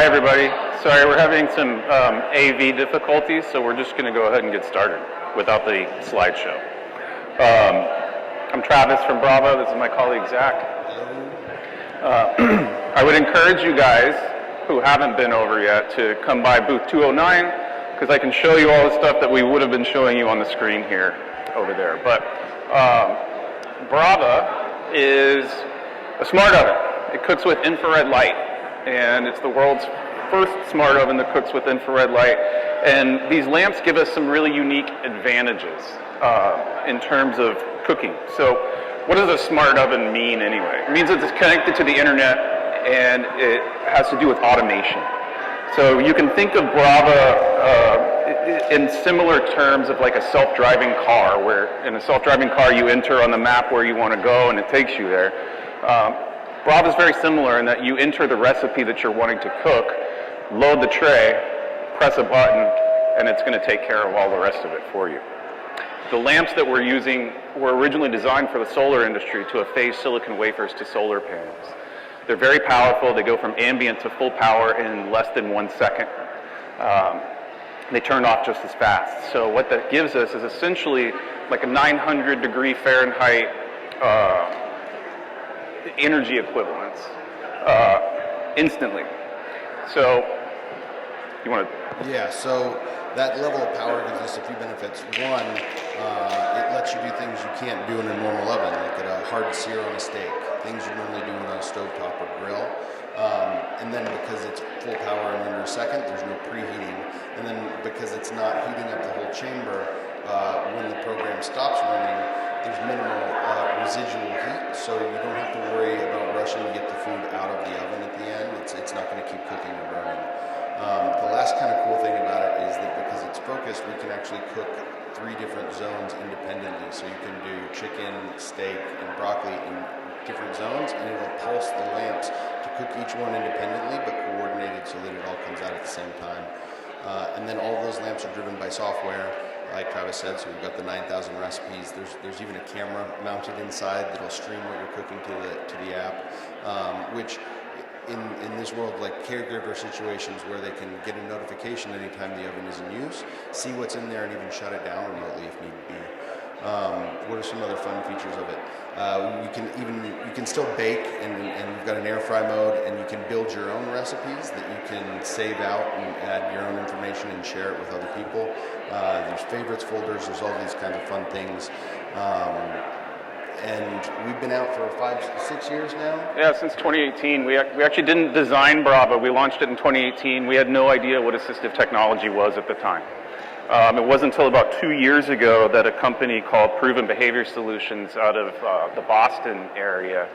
Hi everybody. Sorry, we're having some AV difficulties, so we're just going to go ahead and get started without the slideshow. I'm Travis from Brava. This is my colleague Zach. I would encourage you guys who haven't been over yet to come by booth 209 because I can show you all the stuff that we would have been showing you on the screen here over there. But Brava is a smart oven. It cooks with infrared light, and it's the world's first smart oven that cooks with infrared light. And these lamps give us some really unique advantages in terms of cooking. So what does a smart oven mean anyway? It means that it's connected to the internet and it has to do with automation. So you can think of Brava in similar terms of like a self-driving car, where in a self-driving car you enter on the map where you want to go and it takes you there. Brava is very similar in that you enter the recipe that you're wanting to cook, load the tray, press a button, and it's going to take care of all the rest of it for you. The lamps that we're using were originally designed for the solar industry to have phased silicon wafers to solar panels. They're very powerful. They go from ambient to full power in less than 1 second. They turn off just as fast. So what that gives us is essentially like a 900-degree Fahrenheit energy equivalence instantly. So you want to? Yeah, so that level of power gives us a few benefits. One, it lets you do things you can't do in a normal oven, like a hard sear on a steak, things you normally do on a stovetop or grill. And then because it's full power in under a second, there's no preheating. And then because it's not heating up the whole chamber, when the program stops running, there's minimal residual heat, so you don't have to worry about rushing to get the food out of the oven at the end. It's not going to keep cooking or burning. The last kind of cool thing about it is that because it's focused, we can actually cook 3 different zones independently. So you can do chicken, steak, and broccoli in different zones, and it'll pulse the lamps to cook each one independently, but coordinated so that it all comes out at the same time. And then all of those lamps are driven by software, like Travis said, so we've got the 9,000 recipes. There's even a camera mounted inside that'll stream what you're cooking to the app, which in this world, like caregiver situations where they can get a notification anytime the oven is in use, see what's in there, and even shut it down remotely if need be. What are some other fun features of it? You can still bake, and we've got an air fry mode, and you can build your own recipes that you can save out and add your own information and share it with other people. There's favorites folders. There's all these kinds of fun things. And we've been out for 5-6 years now? Yeah, since 2018. We actually didn't design Brava. We launched it in 2018. We had no idea what assistive technology was at the time. It wasn't until about 2 years ago that a company called Proven Behavior Solutions out of the Boston area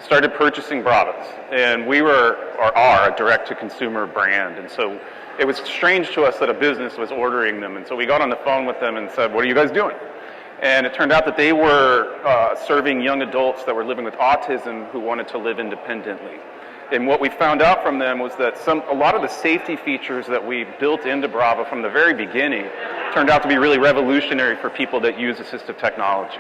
started purchasing Bravas. And we are a direct-to-consumer brand. And so it was strange to us that a business was ordering them. And so we got on the phone with them and said, what are you guys doing? And it turned out that they were serving young adults that were living with autism who wanted to live independently. And what we found out from them was that a lot of the safety features that we built into Brava from the very beginning turned out to be really revolutionary for people that use assistive technology.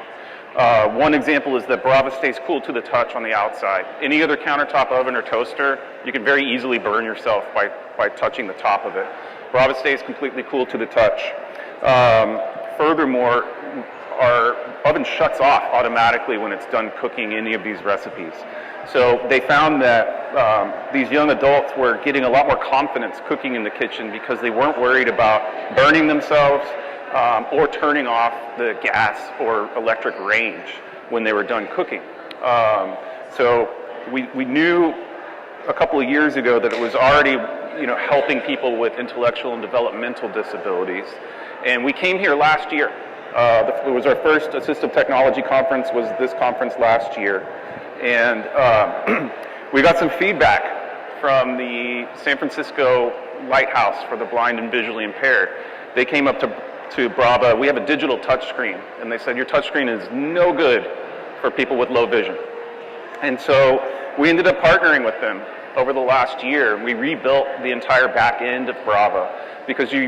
One example is that Brava stays cool to the touch on the outside. Any other countertop oven or toaster, you can very easily burn yourself by touching the top of it. Brava stays completely cool to the touch. Furthermore, our oven shuts off automatically when it's done cooking any of these recipes. So they found that these young adults were getting a lot more confidence cooking in the kitchen because they weren't worried about burning themselves or turning off the gas or electric range when they were done cooking. So we knew a couple of years ago that it was already helping people with intellectual and developmental disabilities. And we came here last year. It was our first assistive technology conference, was this conference last year. And we got some feedback from the San Francisco Lighthouse for the Blind and Visually Impaired. They came up to Brava. We have a digital touchscreen, and they said, your touchscreen is no good for people with low vision. And so we ended up partnering with them over the last year. We rebuilt the entire back end of Brava because we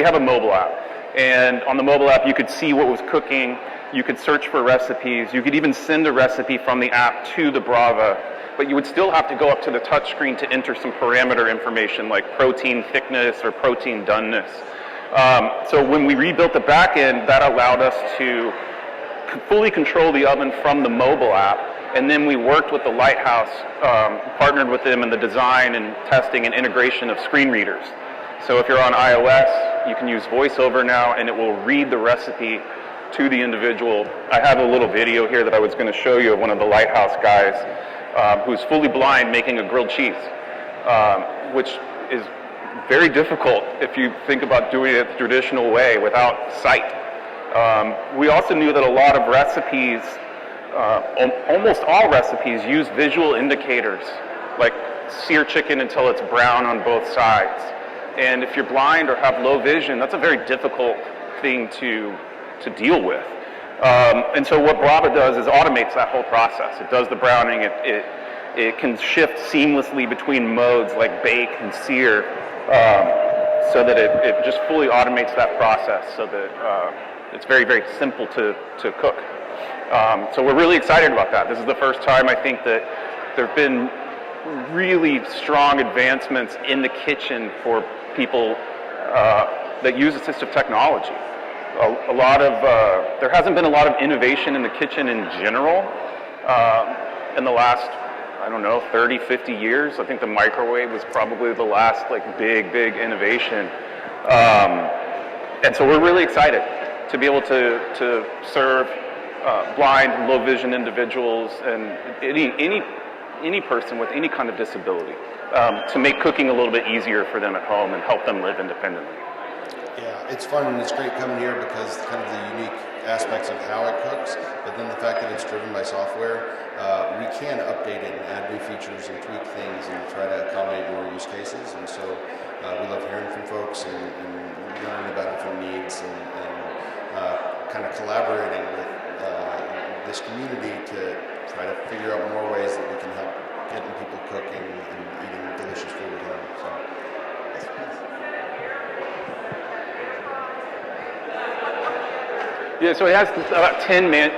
have a mobile app. And on the mobile app, you could see what was cooking. You could search for recipes. You could even send a recipe from the app to the Brava but you would still have to go up to the touch screen to enter some parameter information like protein thickness or protein doneness. So when we rebuilt the back end, that allowed us to fully control the oven from the mobile app. And then we worked with the Lighthouse, partnered with them in the design and testing and integration of screen readers. So if you're on iOS, you can use VoiceOver now, and it will read the recipe to the individual. I have a little video here that I was going to show you of one of the Lighthouse guys who's fully blind making a grilled cheese, which is very difficult if you think about doing it the traditional way without sight. We also knew that a lot of recipes, almost all recipes, use visual indicators, like sear chicken until it's brown on both sides. And if you're blind or have low vision, that's a very difficult thing to deal with. And so what Brava does is automates that whole process. It does the browning. It can shift seamlessly between modes like bake and sear, so that it just fully automates that process, so that it's very, very simple to cook. So we're really excited about that. This is the first time I think that there have been really strong advancements in the kitchen for people that use assistive technology. There hasn't been a lot of innovation in the kitchen in general in the last, I don't know, 30, 50 years. I think the microwave was probably the last big innovation. And so we're really excited to be able to serve blind, low vision individuals and any person with any kind of disability, to make cooking a little bit easier for them at home and help them live independently. Yeah, it's fun and it's great coming here because kind of the unique aspects of how it cooks, but then the fact that it's driven by software, we can update it and add new features and tweak things and try to accommodate more use cases. And so we love hearing from folks and learning about different needs and kind of collaborating with this community to try to figure out more ways that we can help getting people cooking and eating delicious food at home. So. Yeah, so it has about 10 minutes.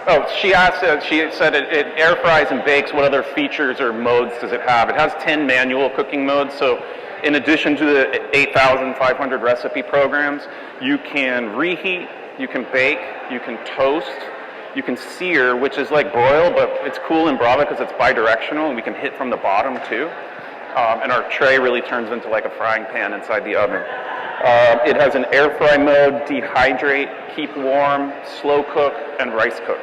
Oh, she asked, she said it air fries and bakes. What other features or modes does it have? It has 10 manual cooking modes. So in addition to the 8,500 recipe programs, you can reheat, you can bake, you can toast, you can sear, which is like broil, but it's cool in Brava because it's bi-directional and we can hit from the bottom too. And our tray really turns into like a frying pan inside the oven. It has an air fry mode, dehydrate, keep warm, slow cook, and rice cook.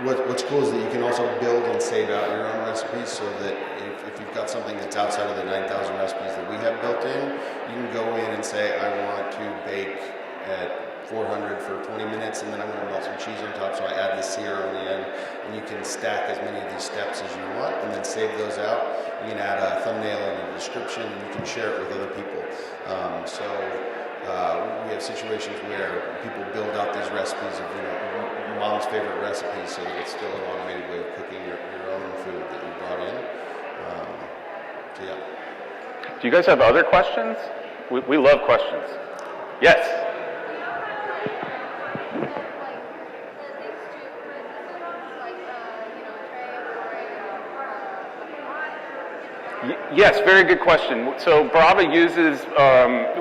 What's cool is that you can also build and save out your own recipes, so that if you've got something that's outside of the 9,000 recipes that we have built in, you can go in and say, I want to bake at 400 for 20 minutes, and then I'm going to melt some cheese on top, so I add the sear on the end, and you can stack as many of these steps as you want, and then save those out. You can add a thumbnail and a description, and you can share it with other people. We have situations where people build out these recipes of, mom's favorite recipes, so that it's still an automated way of cooking your own food that you brought in. So yeah. Do you guys have other questions? We love questions. Yes. Yes, very good question. So Brava uses,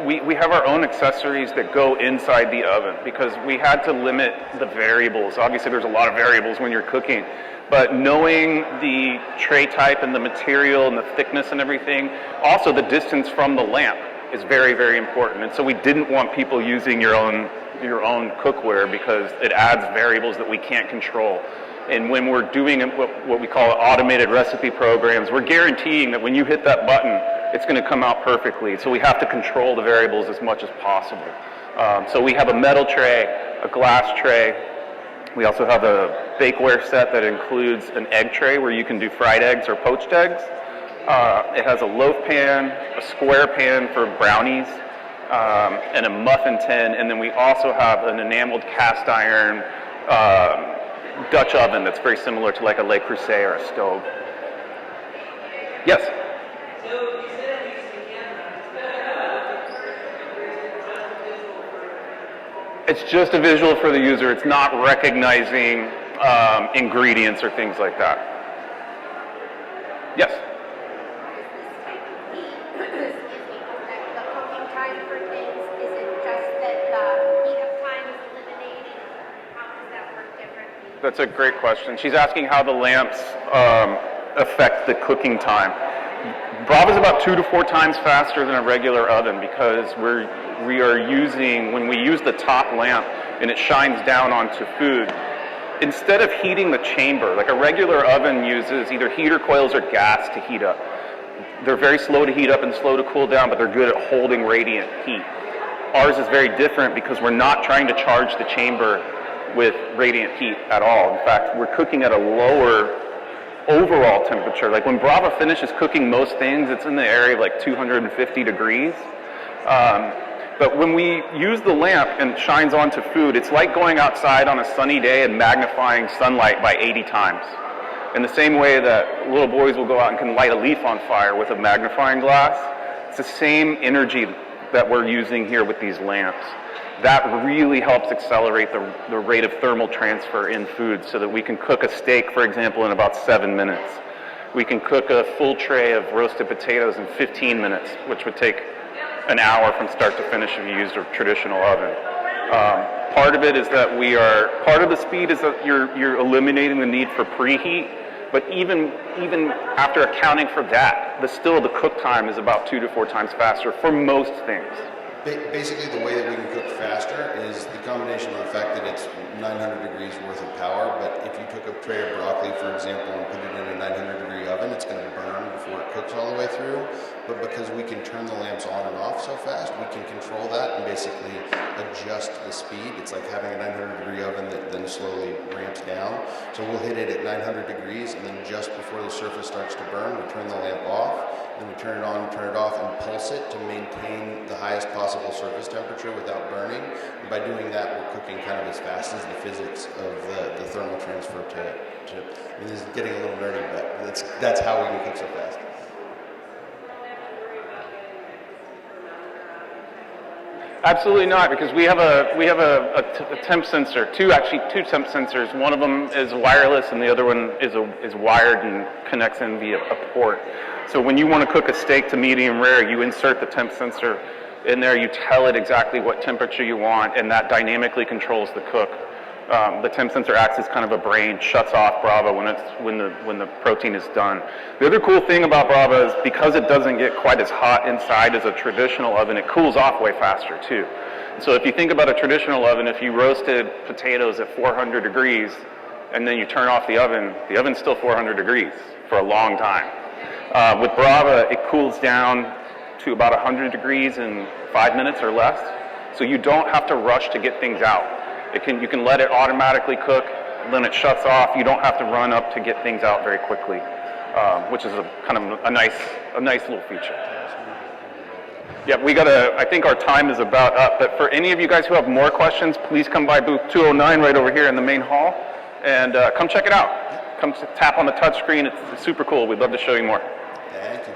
we have our own accessories that go inside the oven because we had to limit the variables. Obviously there's a lot of variables when you're cooking, but knowing the tray type and the material and the thickness and everything, also the distance from the lamp is very, very important. And so we didn't want people using your own cookware because it adds variables that we can't control. And when we're doing what we call automated recipe programs, we're guaranteeing that when you hit that button, it's going to come out perfectly. So we have to control the variables as much as possible. So we have a metal tray, a glass tray. We also have a bakeware set that includes an egg tray where you can do fried eggs or poached eggs. It has a loaf pan, a square pan for brownies, and a muffin tin. And then we also have an enameled cast iron Dutch oven that's very similar to like a Le Creuset or a stove. Yes? So you said it uses the camera. It's just a visual for the user. It's not recognizing ingredients or things like that. Yes. The cooking time for things, is it just that the heat up time is eliminated? How does that work differently? That's a great question. She's asking how the lamps affect the cooking time. Brava is about 2 to 4 times faster than a regular oven because we are using, when we use the top lamp and it shines down onto food, instead of heating the chamber, like a regular oven uses either heater coils or gas to heat up. They're very slow to heat up and slow to cool down, but they're good at holding radiant heat. Ours is very different because we're not trying to charge the chamber with radiant heat at all. In fact, we're cooking at a lower overall temperature. Like when Brava finishes cooking most things, it's in the area of like 250 degrees. But when we use the lamp and it shines onto food, it's like going outside on a sunny day and magnifying sunlight by 80 times. In the same way that little boys will go out and can light a leaf on fire with a magnifying glass, it's the same energy that we're using here with these lamps. That really helps accelerate the rate of thermal transfer in food so that we can cook a steak, for example, in about 7 minutes. We can cook a full tray of roasted potatoes in 15 minutes, which would take an hour from start to finish if you used a traditional oven. Part of it is that part of the speed is that you're eliminating the need for preheat, but even after accounting for that, the cook time is about 2 to 4 times faster for most things. Basically, the way that we can cook faster is the combination of the fact that it's 900 degrees worth of power, but if you took a tray of broccoli, for example, and put it in a 900 degree oven, it's going to burn before it cooks all the way through. But because we can turn the lamps on and off so fast, we can control that and basically adjust the speed. It's like having a 900 degree oven that then slowly ramps down. So we'll hit it at 900 degrees, and then just before the surface starts to burn, we turn the lamp off. Then we turn it on, turn it off, and pulse it to maintain the highest possible surface temperature without burning. And by doing that, we're cooking kind of as fast as the physics of the thermal transfer to I mean, this is getting a little nerdy, but that's how we can cook so fast. Absolutely not, because we have a temp sensor, two temp sensors. One of them is wireless, and the other one is wired and connects in via a port. So when you want to cook a steak to medium rare, you insert the temp sensor in there. You tell it exactly what temperature you want, and that dynamically controls the cook. The temp sensor acts as kind of a brain, shuts off Brava when the protein is done. The other cool thing about Brava is because it doesn't get quite as hot inside as a traditional oven, it cools off way faster too. So if you think about a traditional oven, if you roasted potatoes at 400 degrees and then you turn off the oven's still 400 degrees for a long time. With Brava, it cools down to about 100 degrees in 5 minutes or less, so you don't have to rush to get things out. You can let it automatically cook, and then it shuts off. You don't have to run up to get things out very quickly, which is a nice little feature. Yeah, I think our time is about up, but for any of you guys who have more questions, please come by booth 209 right over here in the main hall, and come check it out. Come tap on the touch screen. It's super cool. We'd love to show you more. Thank you.